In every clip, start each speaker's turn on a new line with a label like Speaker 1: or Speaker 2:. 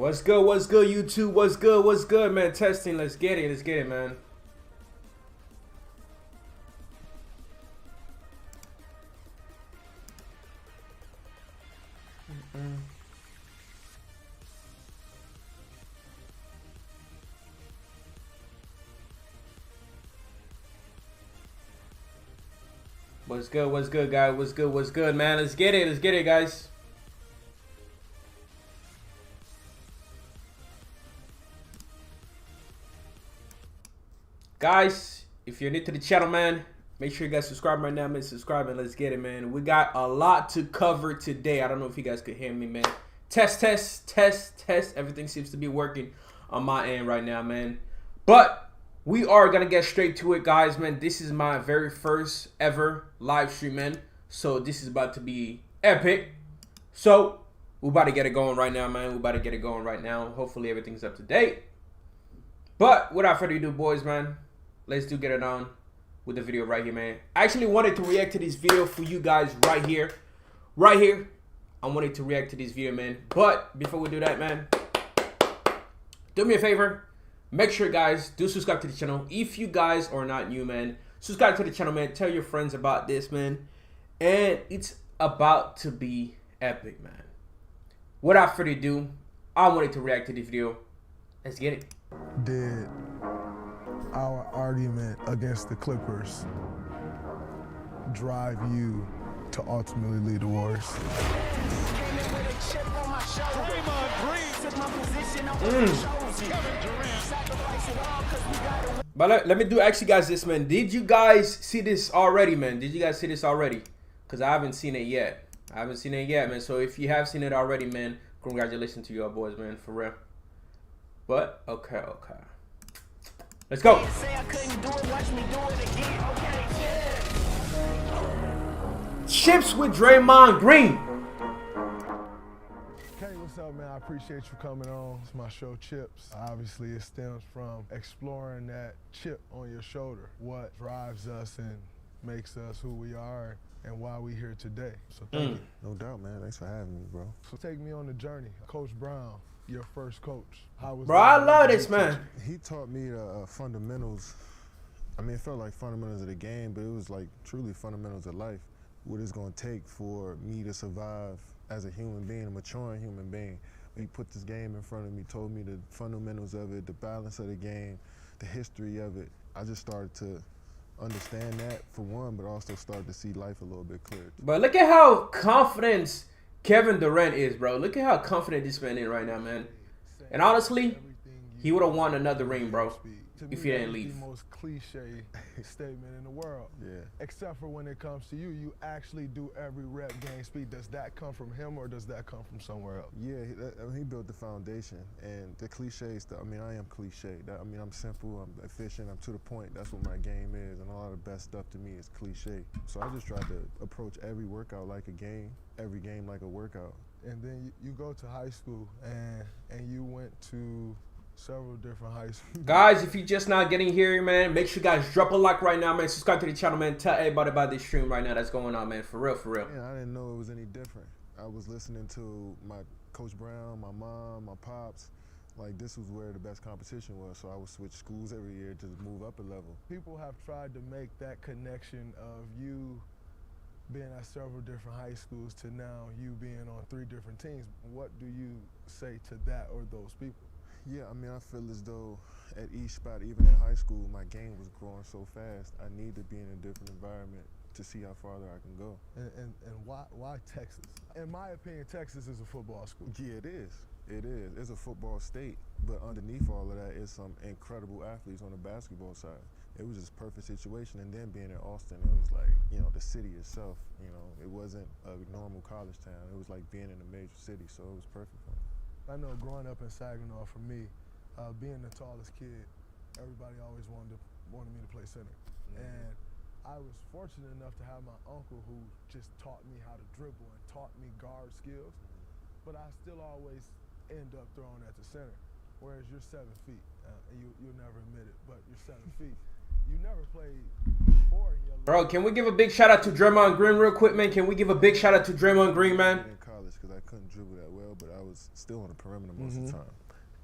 Speaker 1: What's good, YouTube? What's good, man? Testing, let's get it, man. What's good, guys? What's good, man? Let's get it, guys. Guys, if you're new to the channel, man, make sure you guys subscribe right now, man. Subscribe and let's get it, man. We got a lot to cover today. I don't know if you guys could hear me, man. Test. Everything seems to be working on my end right now, man. But we are going to get straight to it, guys, man. This is my very first ever live stream, man. So this is about to be epic. So we're about to get it going right now, man. Hopefully everything's up to date. But without further ado, boys, man, let's get it on with the video right here, man. I actually wanted to react to this video for you guys right here. I wanted to react to this video, man. But before we do that, man, do me a favor. Make sure, guys, do subscribe to the channel. If you guys are not new, man, subscribe to the channel, man. Tell your friends about this, man. And it's about to be epic, man. Without further ado, I wanted to react to this video. Let's get it.
Speaker 2: Did our argument against the Clippers drive you to ultimately lead the Warriors?
Speaker 1: But let me do actually, guys, this, man. Did you guys see this already, man? Because I haven't seen it yet. Man. So if you have seen it already, man, congratulations to your boys, man, for real. But okay. Let's go. Chips with Draymond Green.
Speaker 2: Hey, what's up, man? I appreciate you coming on. It's my show, Chips. Obviously, it stems from exploring that chip on your shoulder. What drives us and makes us who we are and why we here today. So thank you.
Speaker 3: No doubt, man. Thanks for having me, bro.
Speaker 2: So take me on the journey. Coach Brown, your first coach. How was
Speaker 1: Bro, I love this, man.
Speaker 3: He taught me the fundamentals. I mean, it felt like fundamentals of the game, but it was like truly fundamentals of life. What it's going to take for me to survive as a human being, a maturing human being. He put this game in front of me, told me the fundamentals of it, the balance of the game, the history of it. I just started to understand that, for one, but also started to see life a little bit clearer.
Speaker 1: But look at how confident Kevin Durant is, bro. Look at how confident this man is right now, man. And honestly, he would have won another ring, bro, if he didn't leave.
Speaker 2: The most cliche statement in the world.
Speaker 3: Yeah.
Speaker 2: Except for when it comes to you, you actually do every rep game speed. Does that come from him or does that come from somewhere else?
Speaker 3: Yeah, he built the foundation. And the cliche stuff, I mean, I am cliche. I mean, I'm simple, I'm efficient, I'm to the point. That's what my game is. And a lot of the best stuff to me is cliche. So I just try to approach every workout like a game, every game like a workout.
Speaker 2: And then you go to high school and you went to several different high schools.
Speaker 1: Guys, if you're just not getting here, man, make sure you guys drop a like right now, man. Subscribe to the channel, man. Tell everybody about this stream right now that's going on, man. For real.
Speaker 3: Yeah, I didn't know it was any different. I was listening to my Coach Brown, my mom, my pops. Like, this was where the best competition was, so I would switch schools every year to move up a level.
Speaker 2: People have tried to make that connection of you being at several different high schools to now you being on 3 different teams. What do you say to that or those people?
Speaker 3: Yeah, I mean, I feel as though at each spot, even in high school, my game was growing so fast. I need to be in a different environment to see how farther I can go.
Speaker 2: And why Texas? In my opinion, Texas is a football school.
Speaker 3: Yeah, it is. It's a football state, but underneath all of that is some incredible athletes on the basketball side. It was just a perfect situation, and then being in Austin, it was like, you know, the city itself, you know, it wasn't a normal college town. It was like being in a major city, so it was perfect for me.
Speaker 2: I know growing up in Saginaw, for me, being the tallest kid, everybody always wanted me to play center. And I was fortunate enough to have my uncle who just taught me how to dribble and taught me guard skills, but I still always end up throwing at the center. Whereas you're 7 feet, and you'll never admit it, but you're 7 feet. You never played 4 in your life.
Speaker 1: Bro, can we give a big shout out to Draymond Green real quick, man? Can we give a big shout out to Draymond Green, man?
Speaker 3: In college, because I couldn't dribble that well, but I was still on the perimeter most of the time.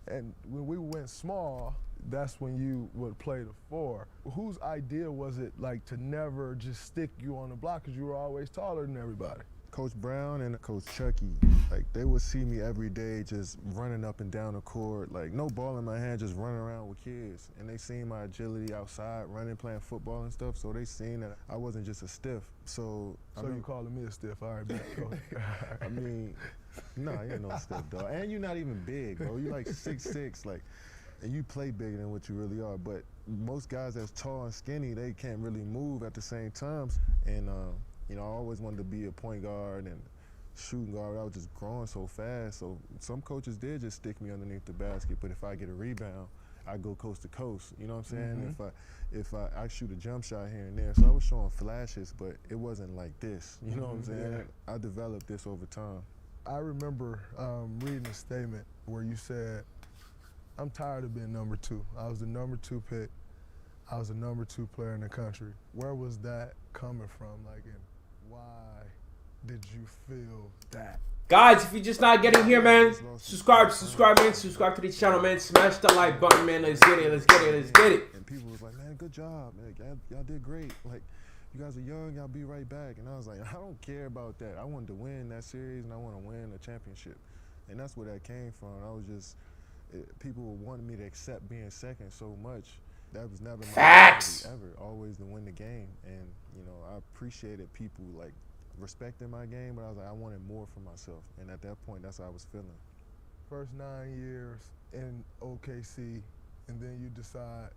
Speaker 2: And when we went small, that's when you would play the 4. Whose idea was it, like, to never just stick you on the block because you were always taller than everybody?
Speaker 3: Coach Brown and Coach Chucky, like, they would see me every day just running up and down the court, like, no ball in my hand, just running around with kids. And they seen my agility outside, running, playing football and stuff, so they seen that I wasn't just a stiff. So
Speaker 2: you calling me a stiff? All right, bet, Coach.
Speaker 3: I mean, nah, you ain't no stiff, dog. And you're not even big, bro. You like 6'6", like, and you play bigger than what you really are. But most guys that's tall and skinny, they can't really move at the same times. And you know, I always wanted to be a point guard and shooting guard. I was just growing so fast. So some coaches did just stick me underneath the basket. But if I get a rebound, I go coast to coast. You know what I'm saying? If I shoot a jump shot here and there. So I was showing flashes, but it wasn't like this. You know what I'm saying?
Speaker 2: Yeah.
Speaker 3: I developed this over time.
Speaker 2: I remember reading a statement where you said, I'm tired of being number 2. I was the number 2 pick. I was the number 2 player in the country. Where was that coming from? Like, and why did you feel that?
Speaker 1: Guys, if you're just not getting here, man, subscribe, man. Subscribe to this channel, man. Smash the like button, man. Let's get it.
Speaker 3: And people was like, man, good job. Man. Y'all did great. Like, you guys are young. Y'all be right back. And I was like, I don't care about that. I wanted to win that series, and I want to win a championship. And that's where that came from. I was just, people wanted me to accept being second so much. That was never my
Speaker 1: facts
Speaker 3: ever. Always to win the game. And, you know, I appreciated people, like, respecting my game, but I was like, I wanted more for myself. And at that point, that's how I was feeling.
Speaker 2: First 9 years in OKC, and then you decide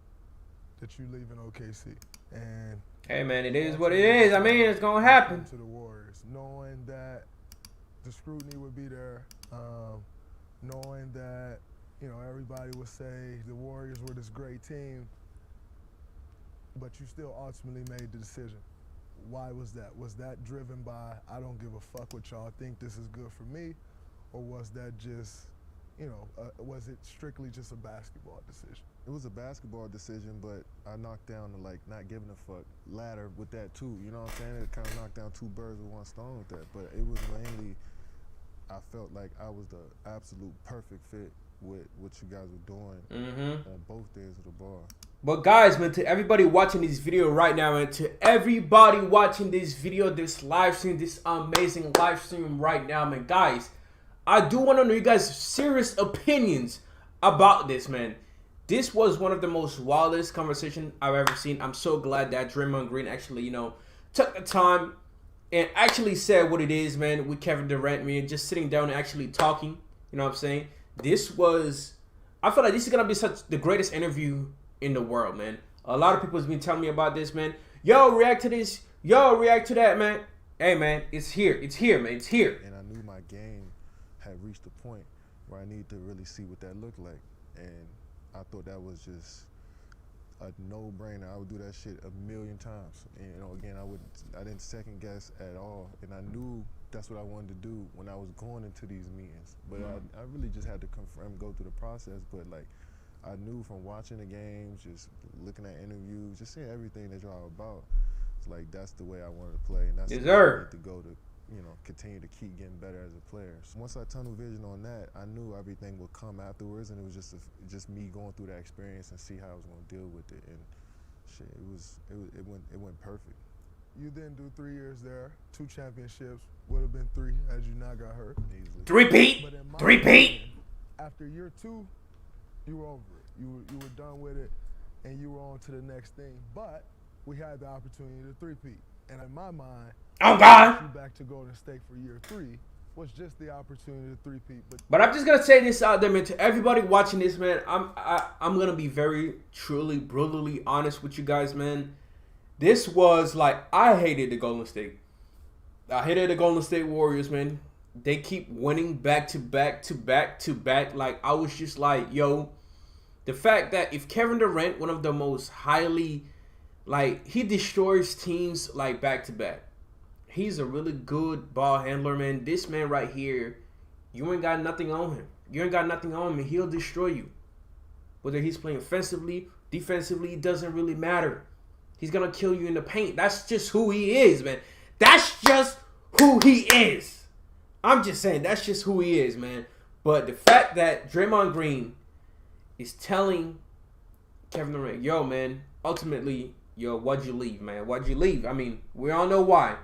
Speaker 2: that you're leaving OKC. And
Speaker 1: hey, man, it is what it is. I mean, it's going to happen.
Speaker 2: To the Warriors, knowing that the scrutiny would be there, knowing that, you know, everybody would say the Warriors were this great team, but you still ultimately made the decision. Why was that? Was that driven by, I don't give a fuck what y'all think, this is good for me? Or was that just, you know, was it strictly just a basketball decision?
Speaker 3: It was a basketball decision, but I knocked down the, like, not giving a fuck ladder with that too. You know what I'm saying? It kind of knocked down 2 birds with 1 stone with that. But it was mainly, I felt like I was the absolute perfect fit with what you guys were doing on both ends of the ball.
Speaker 1: But guys, man, to everybody watching this video right now, and to everybody watching this video, this live stream, this amazing live stream right now, man, guys, I do want to know you guys' serious opinions about this, man. This was one of the most wildest conversations I've ever seen. I'm so glad that Draymond Green actually, you know, took the time and actually said what it is, man, with Kevin Durant, man, just sitting down and actually talking, you know what I'm saying? This was, I feel like this is going to be the greatest interview in the world, man. A lot of people have been telling me about this, man. Yo, react to this. Yo, react to that, man. Hey, man, it's here. It's here, man. It's here.
Speaker 3: And I knew my game had reached a point where I needed to really see what that looked like. And I thought that was just a no-brainer. I would do that shit a million times. And, you know, again, I didn't second guess at all. And I knew that's what I wanted to do when I was going into these meetings. But I really just had to confirm, go through the process. But, like, I knew from watching the games, just looking at interviews, just seeing everything that y'all about. It's like, that's the way I wanted to play, and that's the way I need to go to, you know, continue to keep getting better as a player. So once I tunnel vision on that, I knew everything would come afterwards, and it was just me going through that experience and see how I was going to deal with it. And shit, it went perfect.
Speaker 2: You then do 3 years there, 2 championships, would have been 3 had you not got hurt.
Speaker 3: Easily.
Speaker 1: Three-peat.
Speaker 2: After year 2. You were over it. You were done with it, and you were on to the next thing. But we had the opportunity to 3-peat. And in my mind,
Speaker 1: oh God,
Speaker 2: you back to Golden State for year 3 was just the opportunity to 3-peat.
Speaker 1: But I'm just gonna say this out there, man. To everybody watching this, man, I'm gonna be very, truly, brutally honest with you guys, man. This was like, I hated the Golden State. I hated the Golden State Warriors, man. They keep winning back to back to back to back. Like, I was just like, yo, the fact that if Kevin Durant, one of the most highly, like, he destroys teams like back to back. He's a really good ball handler, man. This man right here, you ain't got nothing on him. You ain't got nothing on him. He'll destroy you. Whether he's playing offensively, defensively, it doesn't really matter. He's going to kill you in the paint. That's just who he is, man. That's just who he is. I'm just saying, that's just who he is, man. But the fact that Draymond Green is telling Kevin Durant, yo, man, ultimately, yo, why'd you leave, man? Why'd you leave? I mean, we all know why.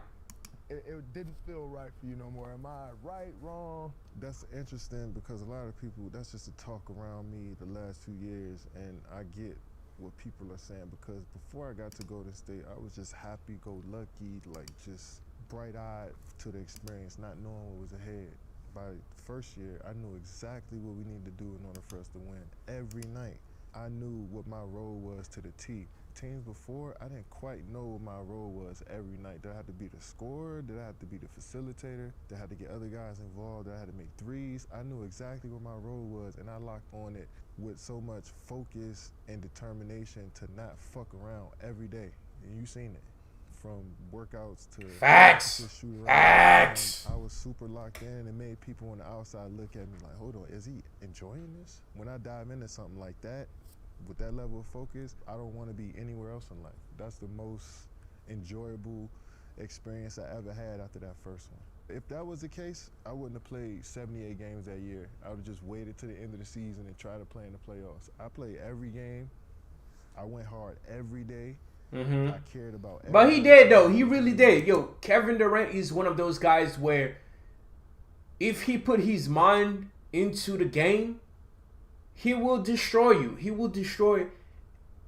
Speaker 2: It didn't feel right for you no more. Am I right, wrong?
Speaker 3: That's interesting because a lot of people, that's just a talk around me the last 2 years, and I get what people are saying because before I got to Golden State, I was just happy-go-lucky, like just bright-eyed to the experience, not knowing what was ahead. By first year, I knew exactly what we needed to do in order for us to win. Every night, I knew what my role was to the T. Teams before, I didn't quite know what my role was every night. Did I have to be the scorer? Did I have to be the facilitator? Did I have to get other guys involved? Did I have to make threes? I knew exactly what my role was, and I locked on it with so much focus and determination to not fuck around every day. And you seen it. From workouts to
Speaker 1: Facts.
Speaker 3: to shoot around.
Speaker 1: Facts.
Speaker 3: I was super locked in, and it made people on the outside look at me like, hold on, is he enjoying this? When I dive into something like that, with that level of focus, I don't want to be anywhere else in life. That's the most enjoyable experience I ever had after that first one. If that was the case, I wouldn't have played 78 games that year. I would have just waited to the end of the season and tried to play in the playoffs. I played every game. I went hard every day.
Speaker 1: Mm-hmm.
Speaker 3: I cared about every
Speaker 1: But he did, though. He really did. Yo, Kevin Durant is one of those guys where if he put his mind into the game, he will destroy you. He will destroy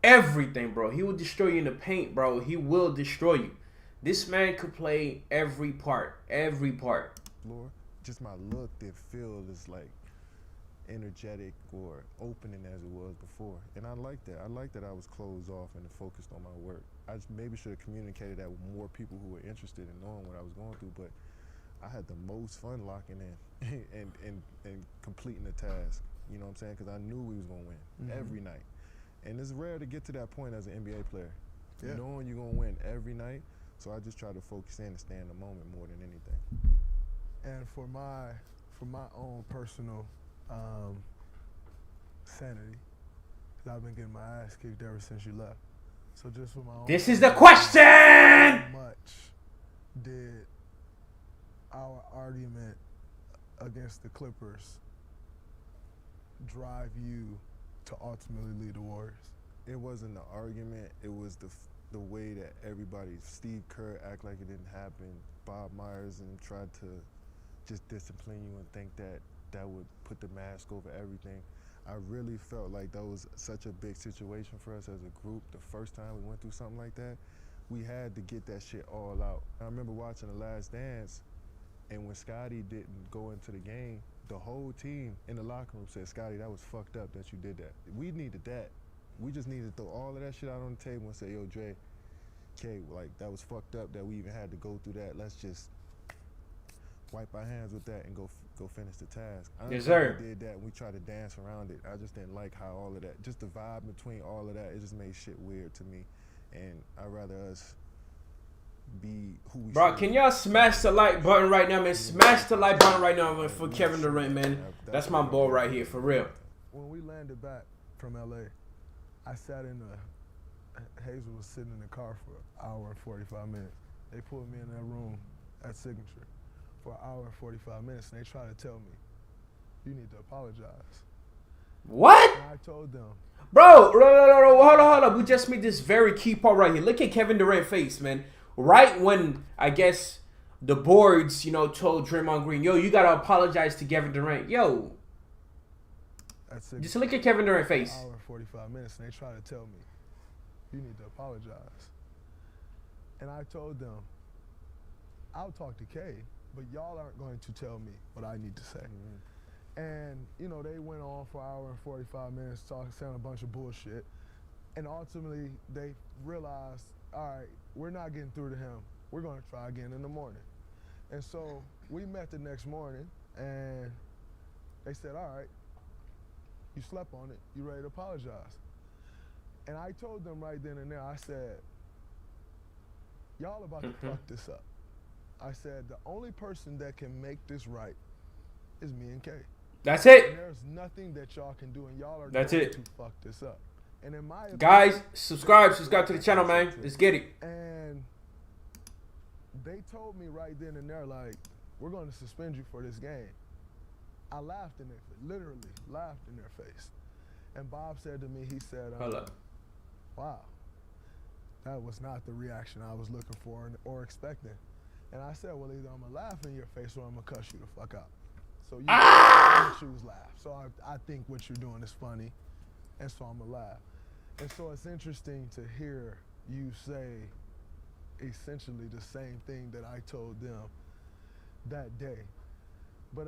Speaker 1: everything, bro. He will destroy you in the paint, bro. He will destroy you. This man could play every part. Every part.
Speaker 3: Floor, just my look didn't feel as like energetic or opening as it was before. And I like that. I like that I was closed off and focused on my work. I just maybe should have communicated that with more people who were interested in knowing what I was going through, but I had the most fun locking in and completing the task. You know what I'm saying? Because I knew we was going to win every night. And it's rare to get to that point as an NBA player. Yeah. Knowing you're going to win every night. So I just try to focus in and stay in the moment more than anything.
Speaker 2: And for my own personal sanity, because I've been getting my ass kicked ever since you left. So just for my own.
Speaker 1: This is the question!
Speaker 2: How much did our argument against the Clippers drive you to ultimately lead the Warriors?
Speaker 3: It wasn't an argument. It was the way that everybody, Steve Kerr, act like it didn't happen. Bob Myers and tried to just discipline you and think that that would put the mask over everything. I really felt like that was such a big situation for us as a group. The first time we went through something like that, we had to get that shit all out. I remember watching The Last Dance, and when Scotty didn't go into the game, the whole team in the locker room said, Scotty, that was fucked up that you did that. We needed that. We just needed to throw all of that shit out on the table and say, yo, Dre, K, like, that was fucked up that we even had to go through that. Let's just wipe our hands with that and go finish the task.
Speaker 1: Yes, sir.
Speaker 3: We did that and we tried to dance around it. I just didn't like how all of that, just the vibe between all of that, it just made shit weird to me. And I'd rather us be who we
Speaker 1: Bro, can y'all smash the like button right now, man? Smash the like button right now, man, for Kevin Durant, man. That's my boy right here, for real.
Speaker 2: When we landed back from LA, I sat in Hazel was sitting in the car for an hour and 45 minutes. They pulled me in that room at Signature for an hour and 45 minutes, and they tried to tell me, you need to apologize.
Speaker 1: What?
Speaker 2: And I told them.
Speaker 1: Bro, hold on. We just made this very key part right here. Look at Kevin Durant's face, man. Right when, I guess, the boards, told Draymond Green, yo, you got to apologize to Kevin Durant. Yo. Just look at Kevin Durant's face.
Speaker 2: An hour and 45 minutes, and they tried to tell me, you need to apologize. And I told them, I'll talk to Kay, but y'all aren't going to tell me what I need to say. And, they went on for an hour and 45 minutes saying a bunch of bullshit. And ultimately, they realized, all right, we're not getting through to him. We're going to try again in the morning. And so we met the next morning, and they said, all right, you slept on it. You ready to apologize? And I told them right then and there, I said, y'all about to fuck this up. I said, the only person that can make this right is me and Kay.
Speaker 1: That's it.
Speaker 2: And there's nothing that y'all can do, and y'all are
Speaker 1: going
Speaker 2: to fuck this up. And in my opinion,
Speaker 1: guys, subscribe to the channel, man. Let's get it.
Speaker 2: And they told me right then and there, like, we're going to suspend you for this game. I laughed in their face, literally laughed in their face. And Bob said to me, he said,
Speaker 1: Hold up.
Speaker 2: wow, that was not the reaction I was looking for or expecting. And I said, well, either I'm going to laugh in your face or I'm going to cuss you the fuck out. So you choose laugh. So I think what you're doing is funny, and so I'm going to laugh. And so it's interesting to hear you say essentially the same thing that I told them that day. But,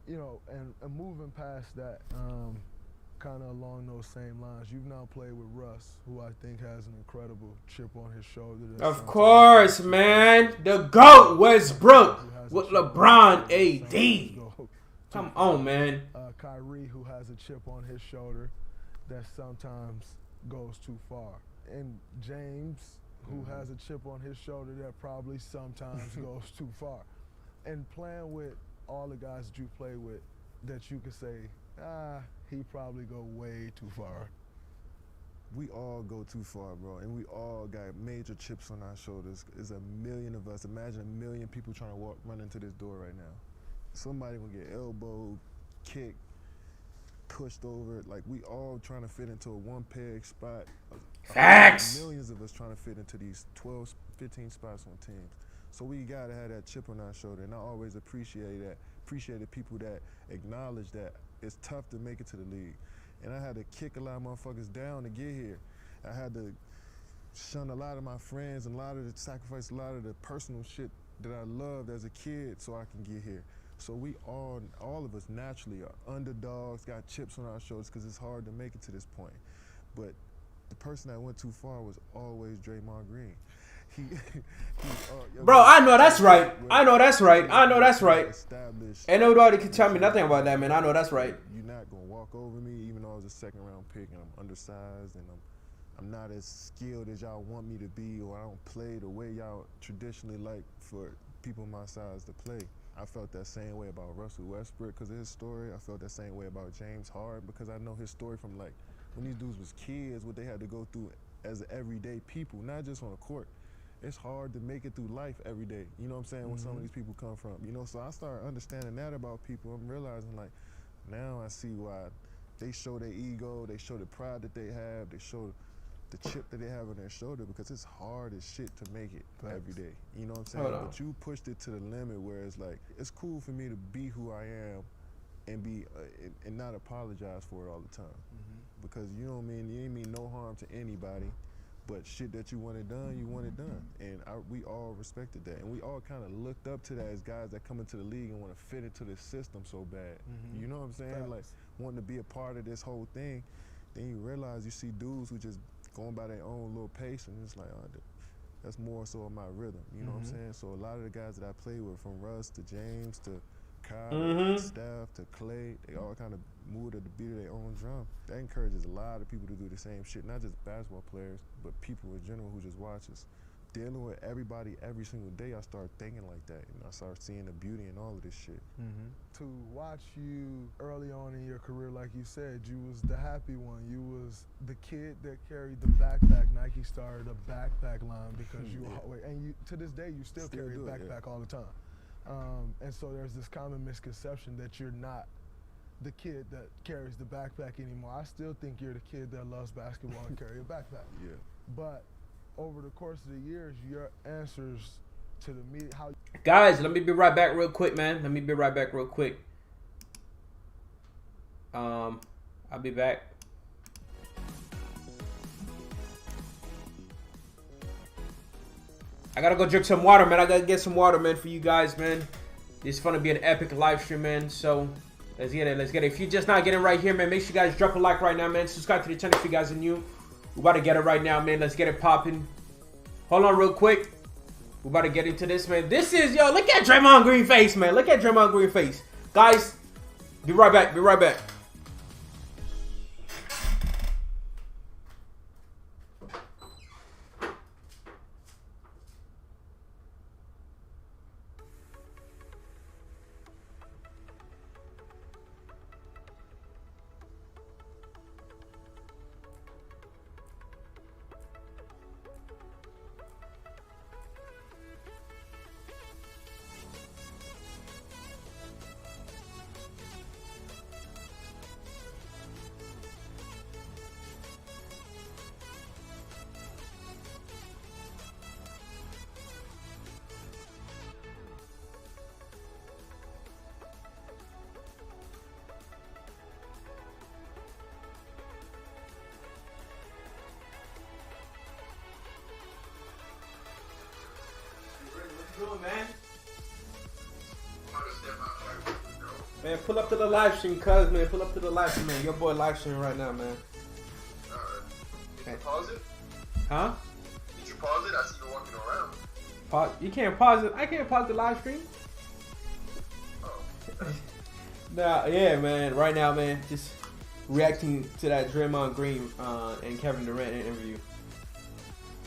Speaker 2: you know, and moving past that, kind of along those same lines, you've now played with Russ, who I think has an incredible chip on his shoulder.
Speaker 1: Of course, man. The GOAT, Westbrook, with LeBron AD. Come on, man.
Speaker 2: Kyrie, who has a chip on his shoulder that sometimes goes too far. And James, who has a chip on his shoulder that probably sometimes goes too far. And playing with all the guys that you play with, that you could say, he probably go way too far.
Speaker 3: We all go too far, bro, and we all got major chips on our shoulders. There's a million of us. Imagine a million people trying to run into this door right now. Somebody gonna get elbowed, kicked, pushed over. Like, we all trying to fit into a one-peg spot.
Speaker 1: Facts.
Speaker 3: Millions of us trying to fit into these 12, 15 spots on teams. So we gotta have that chip on our shoulder, and I always appreciate the people that acknowledge that it's tough to make it to the league. And I had to kick a lot of motherfuckers down to get here. I had to shun a lot of my friends and sacrifice a lot of the personal shit that I loved as a kid so I can get here. So we all of us naturally are underdogs, got chips on our shoulders because it's hard to make it to this point. But the person that went too far was always Draymond Green.
Speaker 1: Bro, I know that's right. I know that's right. I know that's right. Ain't nobody can tell me nothing about that, man. I know that's right.
Speaker 3: You're not gonna walk over me, even though I was a second-round pick and I'm undersized and I'm not as skilled as y'all want me to be, or I don't play the way y'all traditionally like for people my size to play. I felt that same way about Russell Westbrook because of his story. I felt that same way about James Harden because I know his story from, like, when these dudes was kids, what they had to go through as everyday people, not just on the court. It's hard to make it through life every day. You know what I'm saying? Where some of these people come from. You know, so I started understanding that about people. I'm realizing, like, now I see why they show their ego, they show the pride that they have, they show the chip that they have on their shoulder, because it's hard as shit to make it every day. You know what I'm saying? But you pushed it to the limit where it's like, it's cool for me to be who I am and be and not apologize for it all the time. Because, you know what I mean, you ain't mean no harm to anybody. But shit that you wanted done, you want it done. And we all respected that. And we all kind of looked up to that as guys that come into the league and want to fit into this system so bad. You know what I'm saying? Like, wanting to be a part of this whole thing. Then you realize you see dudes who just going by their own little pace, and it's like, oh, that's more so of my rhythm. You know what I'm saying? So a lot of the guys that I play with, from Russ to James to Kyle, Steph to Clay, they all kind of move to the beat of their own drum. That encourages a lot of people to do the same shit, not just basketball players, but people in general who just watch us. Dealing with everybody every single day, I start thinking like that, and I start seeing the beauty in all of this shit.
Speaker 2: To watch you early on in your career, like you said, you was the happy one. You was the kid that carried the backpack. Nike started a backpack line because you always, and you, to this day, you still carry a backpack all the time. And so there's this common misconception that you're not the kid that carries the backpack anymore. I still think you're the kid that loves basketball and carry a backpack. But over the course of the years, your answers to the media, how...
Speaker 1: Guys, let me be right back real quick, man. Let me be right back real quick. I'll be back. I gotta go drink some water, man. I gotta get some water, man, for you guys, man. This is gonna be an epic live stream, man. So let's get it. Let's get it. If you're just not getting right here, man, make sure you guys drop a like right now, man. Subscribe to the channel if you guys are new. We're about to get it right now, man. Let's get it popping. Hold on real quick. We're about to get into this, man. This is, yo, look at Draymond Green face, man. Look at Draymond Green face. Guys, be right back. Be right back. Man, pull up to the live stream, cuz, man. Pull up to the live stream, man. Your boy live streaming right now, man.
Speaker 4: Alright. Did you pause it?
Speaker 1: Huh?
Speaker 4: Did you pause it? I see you walking around.
Speaker 1: Pause. You can't pause it. I can't pause the live stream.
Speaker 4: Oh.
Speaker 1: Nah, yeah, man. Right now, man, just reacting to that Draymond Green and Kevin Durant interview.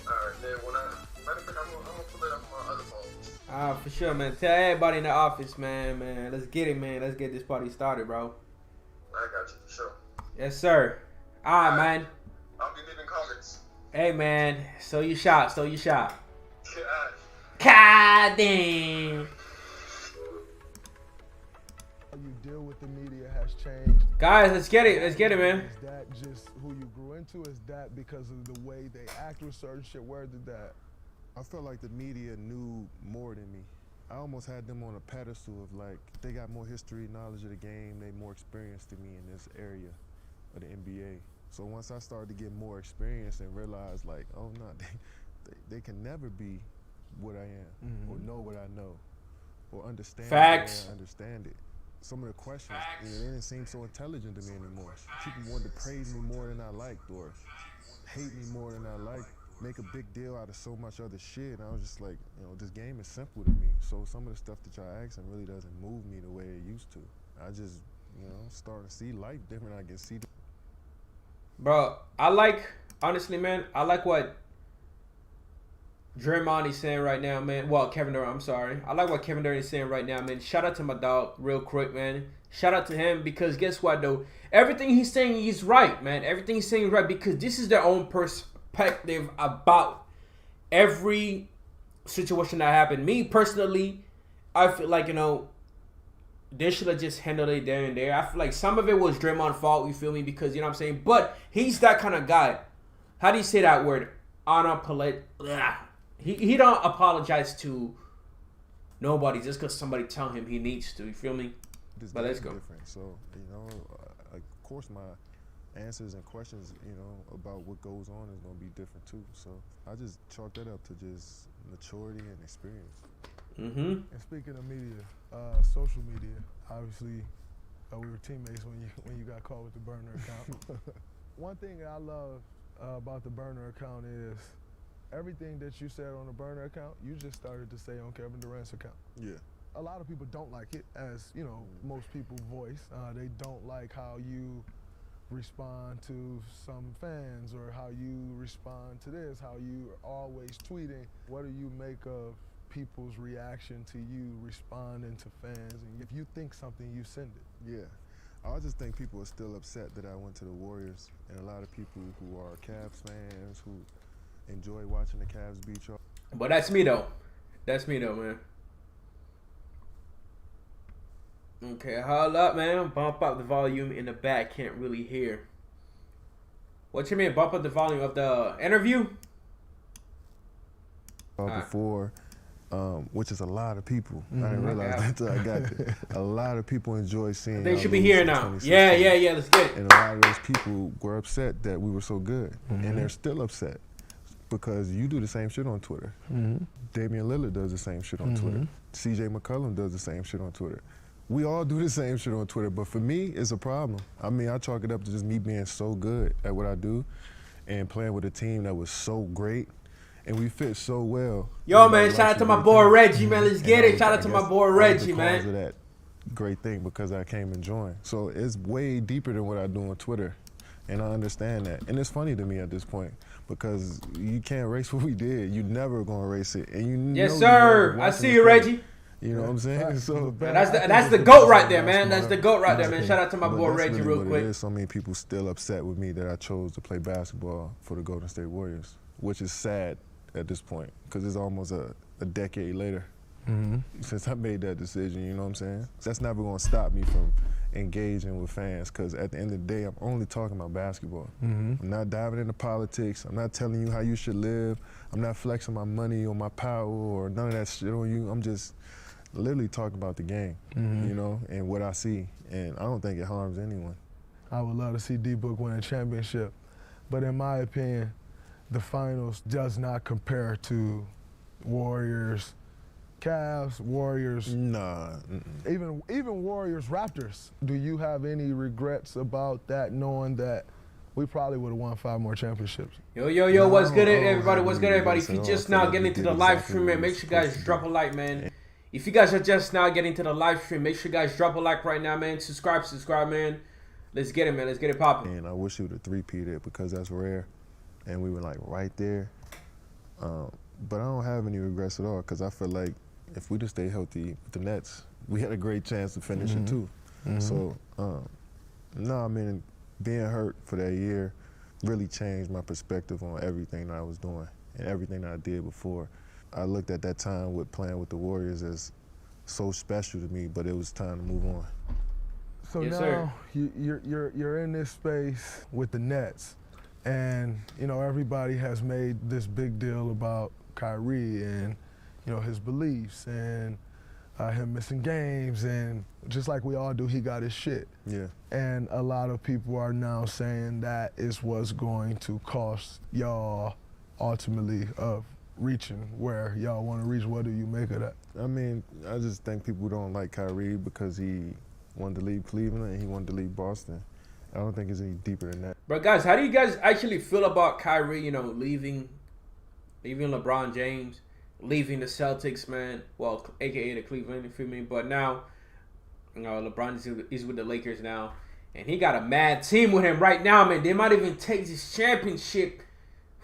Speaker 4: Alright, then matter of fact, I'm gonna pull it up on my other phone.
Speaker 1: For sure, man. Tell everybody in the office, man. Let's get it, man. Let's get this party started, bro.
Speaker 4: I got you, for sure.
Speaker 1: Yes, sir. All right, man.
Speaker 4: I'll be leaving comments.
Speaker 1: Hey, man. So you shot.
Speaker 4: God.
Speaker 1: God damn.
Speaker 2: How you deal with the media has changed.
Speaker 1: Guys, let's get it, man.
Speaker 2: Is that just who you grew into? Is that because of the way they act with certain shit? Where did that?
Speaker 3: I felt like the media knew more than me. I almost had them on a pedestal of like, they got more history, knowledge of the game, they more experienced than me in this area of the NBA. So once I started to get more experience and realize like, oh no, they can never be what I am or know what I know or understand
Speaker 1: Facts.
Speaker 3: the way I understand it. Some of the questions, they didn't seem so intelligent to me anymore. People wanted to praise me more than I liked or hate me more than I liked, make a big deal out of so much other shit. And I was just like, this game is simple to me. So some of the stuff that y'all asking really doesn't move me the way it used to. I just, starting to see life different. I can see.
Speaker 1: Bro, honestly, man, I like what Draymond is saying right now, man. Well, Kevin Durant, I'm sorry. I like what Kevin Durant is saying right now, man. Shout out to my dog, real quick, man. Shout out to him because guess what, though? Everything he's saying, he's right, man. Everything he's saying is right because this is their own perspective about every situation that happened. Me, personally, I feel like, they should have just handled it there and there. I feel like some of it was Draymond's fault, you feel me? Because, you know what I'm saying? But he's that kind of guy. How do you say that word? He don't apologize to nobody just because somebody tell him he needs to. You feel me? But let's go.
Speaker 3: Different. So, of course my answers and questions, about what goes on is going to be different too. So I just chalk that up to just maturity and experience.
Speaker 2: And speaking of media, social media, obviously we were teammates when you got caught with the burner account. One thing that I love about the burner account is everything that you said on the burner account, you just started to say on Kevin Durant's account.
Speaker 3: Yeah.
Speaker 2: A lot of people don't like it, as most people voice. They don't like how you respond to some fans or how you respond to this, how you are always tweeting. What do you make of people's reaction to you responding to fans? And if you think something, you send it.
Speaker 3: Yeah. I just think people are still upset that I went to the Warriors, and a lot of people who are Cavs fans who enjoy watching the Cavs beat y'all.
Speaker 1: But that's me though, man. Okay, hold up, man. Bump up the volume in the back. Can't really hear. What you mean, bump up the volume of the interview?
Speaker 3: Before, which is a lot of people. I didn't realize that until I got there. A lot of people enjoy seeing.
Speaker 1: They should be here now. Yeah. Let's get it.
Speaker 3: And a lot of those people were upset that we were so good, and they're still upset because you do the same shit on Twitter. Damian Lillard does the same shit on Twitter. CJ McCollum does the same shit on Twitter. We all do the same shit on Twitter, but for me, it's a problem. I mean, I chalk it up to just me being so good at what I do and playing with a team that was so great, and we fit so well.
Speaker 1: Yo, man, shout out to my boy Reggie, man. Let's get it. Shout out to my boy Reggie, man.
Speaker 3: Because of that great thing, because I came and joined. So it's way deeper than what I do on Twitter, and I understand that. And it's funny to me at this point because you can't erase what we did. You're never going to erase it. And you
Speaker 1: yes, sir. I see you, Reggie.
Speaker 3: You know what I'm saying? So
Speaker 1: that's the GOAT right there, man. That's the GOAT right there, man. Shout out to my boy Reggie real quick.
Speaker 3: There's so many people still upset with me that I chose to play basketball for the Golden State Warriors, which is sad at this point because it's almost a decade later since I made that decision, you know what I'm saying? That's never going to stop me from engaging with fans because at the end of the day, I'm only talking about basketball. I'm not diving into politics. I'm not telling you how you should live. I'm not flexing my money or my power or none of that shit on you. I'm just literally talking about the game, and what I see. And I don't think it harms anyone.
Speaker 2: I would love to see D-Book win a championship. But in my opinion, the finals does not compare to Warriors Cavs, Warriors.
Speaker 3: Nah.
Speaker 2: Even Warriors, Raptors. Do you have any regrets about that, knowing that we probably would have won 5 more championships?
Speaker 1: Yo, what's good, everybody? What's good, everybody? If you just now getting into the live stream, man, make sure you guys drop a like, man. If you guys are just now getting to the live stream, make sure you guys drop a like right now, man. Subscribe, man. Let's get it, man. Let's get it popping.
Speaker 3: And I wish we would have three-peated because that's rare. And we were like right there. But I don't have any regrets at all because I feel like if we just stay healthy with the Nets, we had a great chance to finish it too. So, no, I mean, being hurt for that year really changed my perspective on everything that I was doing and everything that I did before. I looked at that time with playing with the Warriors as so special to me, but it was time to move on.
Speaker 2: So
Speaker 1: yes,
Speaker 2: now you're in this space with the Nets, and you know everybody has made this big deal about Kyrie and you know his beliefs and him missing games, and just like we all do, he got his shit.
Speaker 3: Yeah.
Speaker 2: And a lot of people are now saying that is what's going to cost y'all ultimately of reaching where y'all want to reach. What do you make of that?
Speaker 3: I mean, I just think people don't like Kyrie because he wanted to leave Cleveland and he wanted to leave Boston. I don't think it's any deeper than that.
Speaker 1: But guys, how do you guys actually feel about Kyrie, you know, leaving LeBron James, leaving the Celtics, man? Well, AKA the Cleveland, you feel me? But now, you know, LeBron is with the Lakers now. And he got a mad team with him right now, man. They might even take this championship.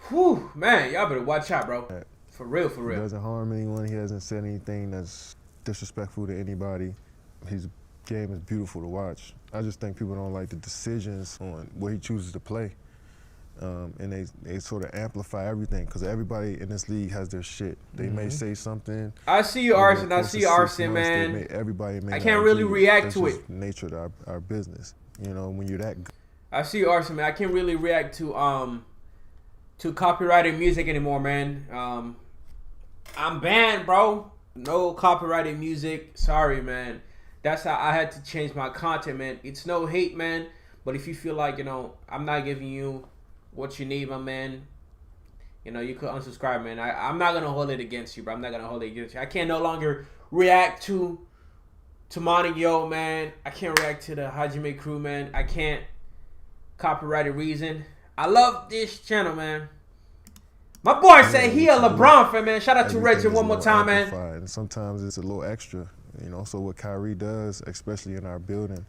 Speaker 1: Whew, man, y'all better watch out, bro. For real, for real.
Speaker 3: He doesn't harm anyone. He hasn't said anything that's disrespectful to anybody. His game is beautiful to watch. I just think people don't like the decisions on where he chooses to play. And they sort of amplify everything because everybody in this league has their shit. They may say something.
Speaker 1: I see you, Arson. I see you, Arson, man.
Speaker 3: Everybody may
Speaker 1: I can't really react to it.
Speaker 3: The nature of our business. You know, when you're that good.
Speaker 1: I see you, Arson, man. I can't really react to copyrighted music anymore, man. I'm banned, bro. No copyrighted music. Sorry, man. That's how I had to change my content, man. It's no hate, man. But if you feel like, you know, I'm not giving you what you need, my man, you know, you could unsubscribe, man. I'm not going to hold it against you, bro. I'm not going to hold it against you. I can't no longer react to Monty Yo, man. I can't react to the Hajime crew, man. I can't copyrighted reason. I love this channel, man. My boy said he a LeBron fan, man. Shout out to Reggie one more time, man.
Speaker 3: And sometimes it's a little extra, you know. So what Kyrie does, especially in our building,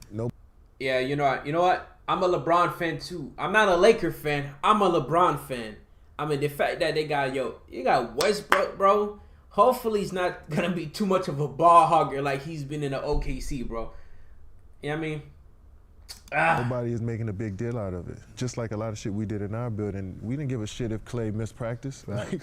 Speaker 1: Yeah, you know what? I'm a LeBron fan too. I'm not a Laker fan. I'm a LeBron fan. I mean, the fact that they got you got Westbrook, bro. Hopefully he's not gonna be too much of a ball hogger like he's been in the OKC, bro. You know what I mean?
Speaker 3: Nobody is making a big deal out of it. Just like a lot of shit we did in our building, we didn't give a shit if Clay missed practice. Like,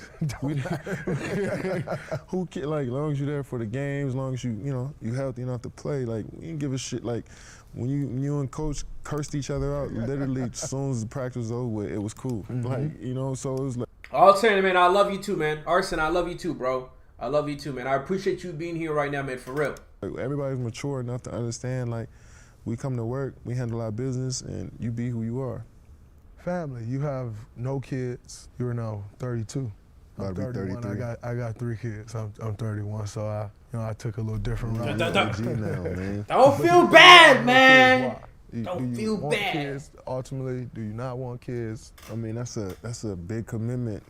Speaker 3: who cares? Like, as long as you're there for the games, as long as you healthy enough to play, like, we didn't give a shit. Like, when you and coach cursed each other out, literally as soon as the practice was over, it was cool. Like, you know, so it was like.
Speaker 1: Arson, man, I love you too, man. Arson, I love you too, bro. I love you too, man. I appreciate you being here right now, man, for real.
Speaker 3: Everybody's mature enough to understand, like, we come to work, we handle our business, and you be who you are.
Speaker 2: Family, you have no kids. You're now 32. I'm 31. 33. I got 3 kids. I'm 31, so I took a little different route.
Speaker 1: Don't feel bad, man. Don't feel bad.
Speaker 2: Kids? Ultimately, do you not want kids?
Speaker 3: I mean, that's a big commitment,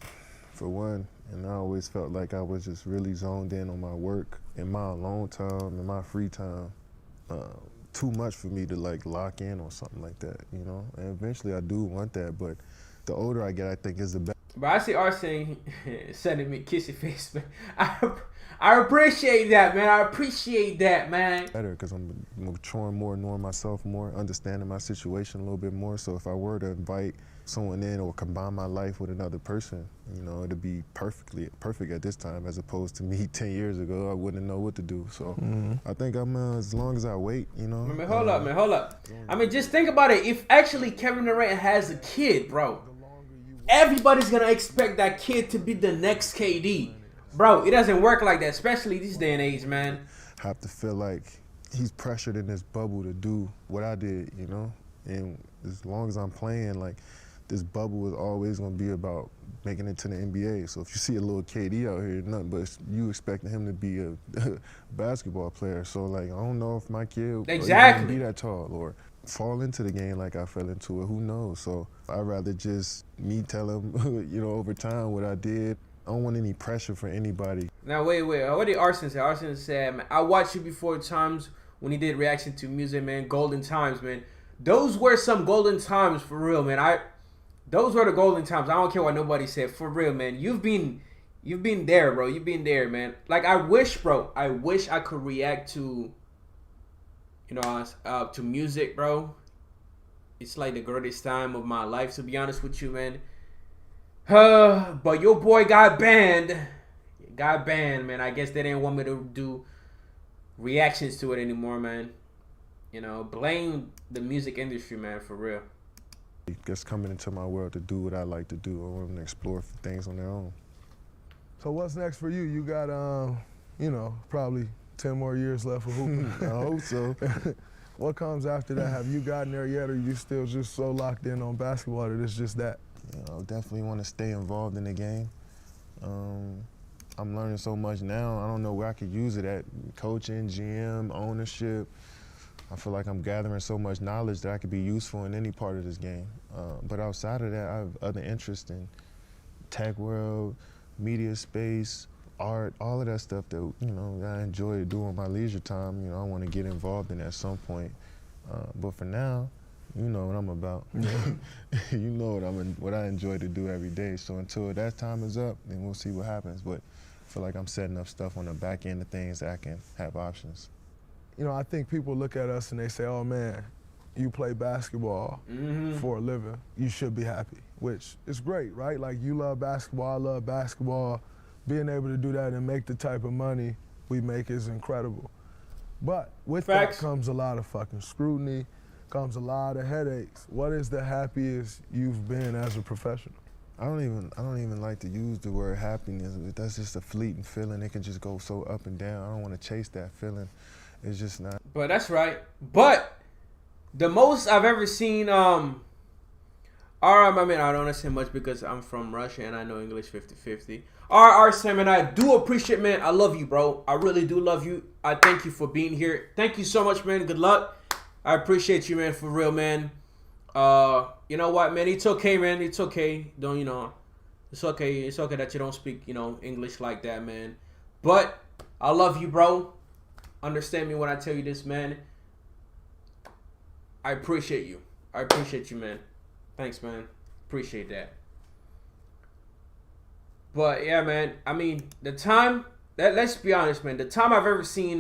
Speaker 3: for one. And I always felt like I was just really zoned in on my work, in my alone time, in my free time. Too much for me to like lock in on something like that, you know. And eventually, I do want that, but the older I get, I think is the better.
Speaker 1: But I see Arson sending me kissy face, man. I appreciate that, man. I appreciate that, man.
Speaker 3: Better because I'm maturing more, knowing myself more, understanding my situation a little bit more. So if I were to invite someone in or combine my life with another person, you know, it'd be perfect at this time, as opposed to me 10 years ago. I wouldn't know what to do. So I think I'm as long as I wait, you know.
Speaker 1: I mean, hold up. I mean, just think about it. If actually Kevin Durant has a kid, bro, everybody's gonna expect that kid to be the next KD. Bro, it doesn't work like that, especially this day and age, man.
Speaker 3: I have to feel like he's pressured in this bubble to do what I did, you know? And as long as I'm playing, like, this bubble is always going to be about making it to the NBA. So if you see a little KD out here, nothing but you expecting him to be a basketball player. So like, I don't know if my kid
Speaker 1: exactly
Speaker 3: be that tall or fall into the game like I fell into it. Who knows? So I'd rather just me tell him, you know, over time what I did. I don't want any pressure for anybody.
Speaker 1: Now wait. What did Arson say? Arson said, man, I watched you before times when he did reaction to music, man. Golden times, man. Those were some golden times for real, man. Those were the golden times. I don't care what nobody said. For real, man. You've been there, bro. You've been there, man. Like, I wish I could react to, you know, to music, bro. It's like the greatest time of my life, to be honest with you, man. But your boy got banned. Man. I guess they didn't want me to do reactions to it anymore, man. You know, blame the music industry, man, for real.
Speaker 3: Just coming into my world to do what I like to do. I want them to explore things on their own.
Speaker 2: So what's next for you? You got, you know, probably 10 more years left for hooping.
Speaker 3: I hope so.
Speaker 2: What comes after that? Have you gotten there yet, or are you still just so locked in on basketball that it's just that?
Speaker 3: You know, I definitely want to stay involved in the game. I'm learning so much now. I don't know where I could use it at. Coaching, GM, ownership. I feel like I'm gathering so much knowledge that I could be useful in any part of this game. But outside of that, I have other interests in tech world, media space, art, all of that stuff that, you know, I enjoy doing my leisure time. You know, I want to get involved in at some point. But for now, you know what I'm about. You know what I enjoy to do every day. So until that time is up, then we'll see what happens. But I feel like I'm setting up stuff on the back end of things that I can have options.
Speaker 2: You know, I think people look at us and they say, oh man, you play basketball for a living, you should be happy, which is great, right? Like, you love basketball, I love basketball. Being able to do that and make the type of money we make is incredible. But with that comes a lot of fucking scrutiny, comes a lot of headaches. What is the happiest you've been as a professional?
Speaker 3: I don't even like to use the word happiness. That's just a fleeting feeling. It can just go so up and down. I don't want to chase that feeling. It's just not.
Speaker 1: But that's right. But the most I've ever seen, I mean, I don't say much because I'm from Russia and I know English 50-50. Sam, and I do appreciate, man. I love you, bro. I really do love you. I thank you for being here. Thank you so much, man. Good luck. I appreciate you, man, for real, man. You know what, man? It's okay, man. It's okay. Don't, you know, it's okay. It's okay that you don't speak, you know, English like that, man. But I love you, bro. Understand me when I tell you this, man. I appreciate you. I appreciate you, man. Thanks, man. Appreciate that. But yeah, man. I mean, the time let's be honest, man. The time I've ever seen,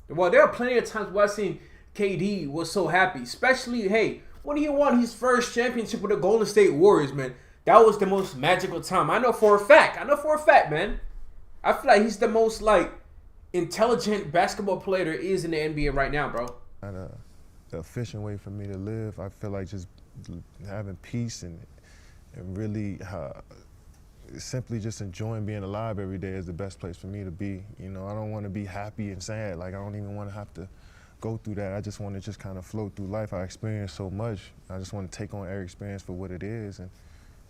Speaker 1: well, there are plenty of times where I've seen KD was so happy, especially when he won his first championship with the Golden State Warriors, man. That was the most magical time. I know for a fact, man. I feel like he's the most intelligent basketball player there is in the NBA right now, bro.
Speaker 3: The efficient way for me to live, I feel like just having peace and really simply just enjoying being alive every day is the best place for me to be. You know, I don't want to be happy and sad. Like, I don't even want to have to go through that. I just want to just kind of float through life. I experience so much. I just want to take on every experience for what it is and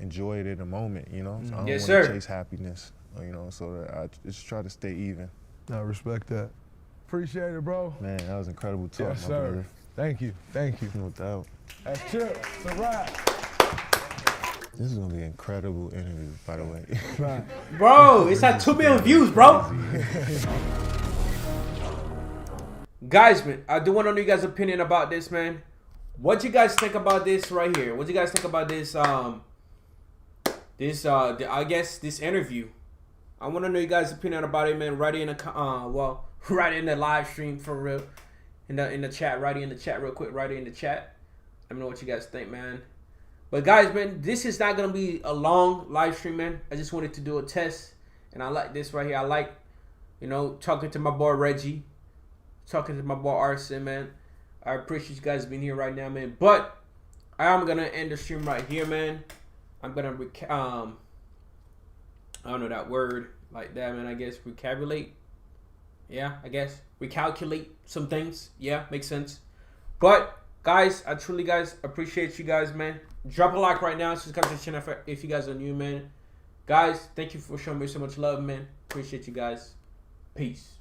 Speaker 3: enjoy it in the moment, you know? So I don't want to chase happiness, you know, so I just try to stay even.
Speaker 2: I respect that. Appreciate it, bro.
Speaker 3: Man, that was incredible talk,
Speaker 2: yes, sir.
Speaker 3: Brother.
Speaker 2: Thank you.
Speaker 3: No doubt.
Speaker 2: That's Chip. It's a wrap.
Speaker 3: This is going to be an incredible interview, by the way.
Speaker 2: Right.
Speaker 1: Bro, it's at 2 million views, bro. Guys, man, I do want to know you guys' opinion about this, man. What you guys think about this right here? What you guys think about this, I guess this interview? I want to know you guys' opinion about it, man. Write it in the write it in the live stream for real. In the chat, write it in the chat real quick. Write it in the chat. Let me know what you guys think, man. But guys, man, this is not gonna be a long live stream, man. I just wanted to do a test, and I like this right here. I like, you know, talking to my boy Reggie, talking to my boy Arson, man. I appreciate you guys being here right now, man. But I am gonna end the stream right here, man. I'm gonna I don't know that word like that, man. I guess recalculate. Yeah, I guess recalculate some things. Yeah, makes sense. But Guys, I truly, guys, appreciate you guys, man. Drop a like right now. Subscribe to the channel if you guys are new, man. Guys, thank you for showing me so much love, man. Appreciate you guys. Peace.